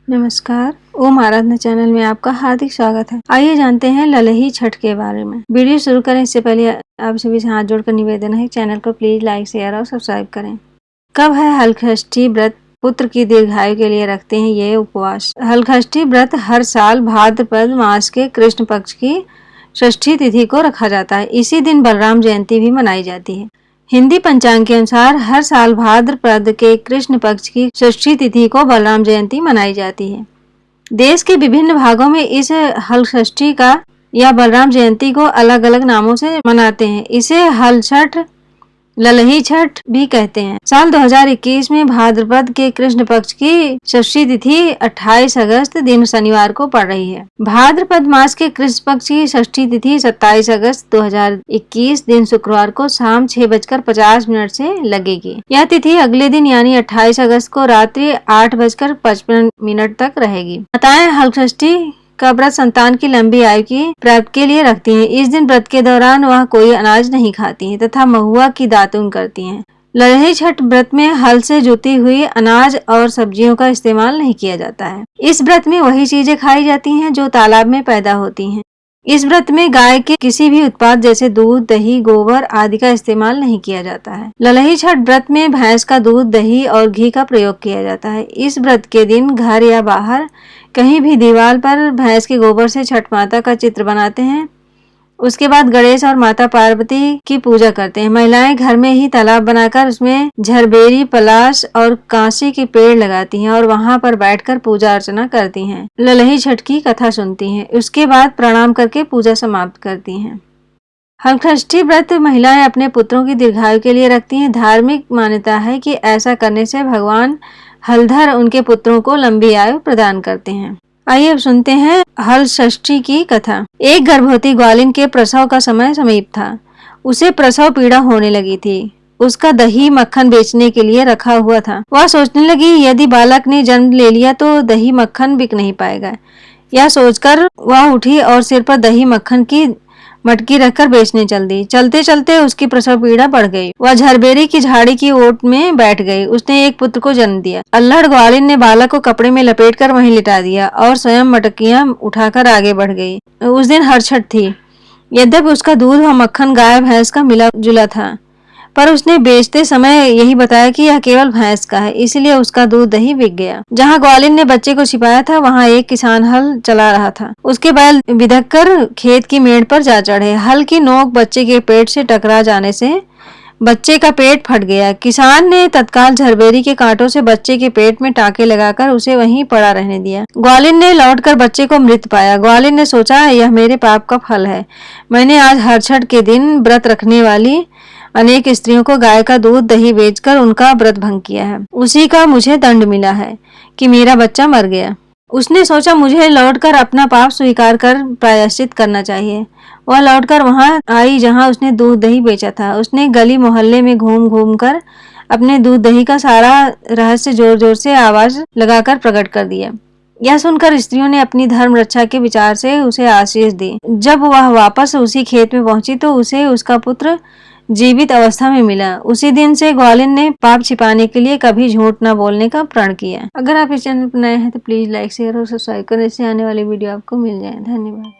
नमस्कार, ओम आराधना चैनल में आपका हार्दिक स्वागत है। आइए जानते हैं ललही छठ के बारे में। वीडियो शुरू करें इससे पहले आप सभी से हाथ जोड़कर निवेदन है, चैनल को प्लीज लाइक, शेयर और सब्सक्राइब करें। कब है हलषष्ठी व्रत? पुत्र की दीर्घायु के लिए रखते हैं ये उपवास। हलषष्ठी व्रत हर साल भाद्रपद मास के कृष्ण पक्ष की षष्ठी तिथि को रखा जाता है। इसी दिन बलराम जयंती भी मनाई जाती है। हिंदी पंचांग के अनुसार हर साल भाद्रपद के कृष्ण पक्ष की षष्ठी तिथि को बलराम जयंती मनाई जाती है। देश के विभिन्न भागों में इस हलषष्ठी का या बलराम जयंती को अलग अलग नामों से मनाते हैं। इसे हल छठ, ललही छठ भी कहते हैं। साल 2021 में भाद्रपद के कृष्ण पक्ष की षष्ठी तिथि 28 अगस्त दिन शनिवार को पड़ रही है। भाद्रपद मास के कृष्ण पक्ष की षष्ठी तिथि 27 अगस्त 2021 दिन शुक्रवार को शाम 6:50 से लगेगी। यह तिथि अगले दिन यानी 28 अगस्त को रात्रि 8:55 तक रहेगी। माताएं हलषष्ठी का व्रत संतान की लंबी आयु की प्राप्ति के लिए रखती हैं। इस दिन व्रत के दौरान वह कोई अनाज नहीं खाती हैं तथा महुआ की दातुन करती हैं। ललही छठ व्रत में हल से जुती हुई अनाज और सब्जियों का इस्तेमाल नहीं किया जाता है। इस व्रत में वही चीजें खाई जाती हैं जो तालाब में पैदा होती हैं। इस व्रत में गाय के किसी भी उत्पाद जैसे दूध, दही, गोबर आदि का इस्तेमाल नहीं किया जाता है। ललही छठ व्रत में भैंस का दूध, दही और घी का प्रयोग किया जाता है। इस व्रत के दिन घर या बाहर कहीं भी दीवार पर भैंस के गोबर से छठ माता का चित्र बनाते हैं। उसके बाद गणेश और माता पार्वती की पूजा करते हैं। महिलाएं घर में ही तालाब बनाकर उसमें झरबेरी, पलाश और कांसे के पेड़ लगाती हैं और वहां पर बैठकर पूजा अर्चना करती हैं। ललही छठ की कथा सुनती हैं। उसके बाद प्रणाम करके पूजा समाप्त करती हैं। हलषष्ठी व्रत महिलाएं अपने पुत्रों की दीर्घायु के लिए रखती हैं। धार्मिक मान्यता है कि ऐसा करने से भगवान हलधर उनके पुत्रों को लंबी आयु प्रदान करते हैं। आइए अब सुनते हैं हलषष्ठी की कथा। एक गर्भवती ग्वालिन के प्रसव का समय समीप था। उसे प्रसव पीड़ा होने लगी थी। उसका दही मक्खन बेचने के लिए रखा हुआ था। वह सोचने लगी, यदि बालक ने जन्म ले लिया तो दही मक्खन बिक नहीं पाएगा। यह सोचकर वह उठी और सिर पर दही मक्खन की मटकी रखकर बेचने चल दी। चलते चलते उसकी प्रसव पीड़ा बढ़ गई। वह झरबेरी की झाड़ी की ओट में बैठ गई। उसने एक पुत्र को जन्म दिया। अल्हड़ ग्वालिन ने बालक को कपड़े में लपेटकर वहीं लिटा दिया और स्वयं मटकियां उठाकर आगे बढ़ गई। उस दिन हरछठ थी। यद्यपि उसका दूध व मक्खन गाय भैंस का मिला जुला था, पर उसने बेचते समय यही बताया कि यह केवल भैंस का है, इसलिए उसका दूध दही बिक गया। जहाँ ग्वालिन ने बच्चे को छिपाया था वहाँ एक किसान हल चला रहा था। उसके बैल बिधक कर खेत की मेड़ पर जा चढ़े। हल की नोक बच्चे के पेट से टकरा जाने से बच्चे का पेट फट गया। किसान ने तत्काल झरबेरी के कांटों से बच्चे के पेट में टाँके लगाकर उसे वहीं पड़ा रहने दिया। ग्वालिन ने लौटकर बच्चे को मृत पाया। ग्वालिन ने सोचा, यह मेरे पाप का फल है। मैंने आज हरछठ के दिन व्रत रखने वाली अनेक स्त्रियों को गाय का दूध दही बेचकर उनका व्रत भंग किया है। उसी का मुझे दंड मिला है कि मेरा बच्चा मर गया। उसने सोचा, मुझे लौटकर अपना पाप स्वीकार कर प्रायश्चित करना चाहिए। वह लौटकर वहां आई जहां उसने दूध दही बेचा था। उसने गली मोहल्ले में घूम घूम कर अपने दूध दही का सारा रहस्य जोर जोर से आवाज लगाकर प्रकट कर दिया। यह सुनकर स्त्रियों ने अपनी धर्म रक्षा के विचार से उसे आशीष दी। जब वह वापस उसी खेत में पहुंची तो उसे उसका पुत्र जीवित अवस्था में मिला। उसी दिन से ग्वालिन ने पाप छिपाने के लिए कभी झूठ न बोलने का प्रण किया। अगर आप इस चैनल पर नए हैं तो प्लीज लाइक, शेयर और सब्सक्राइब करें, इससे आने वाली वीडियो आपको मिल जाए। धन्यवाद।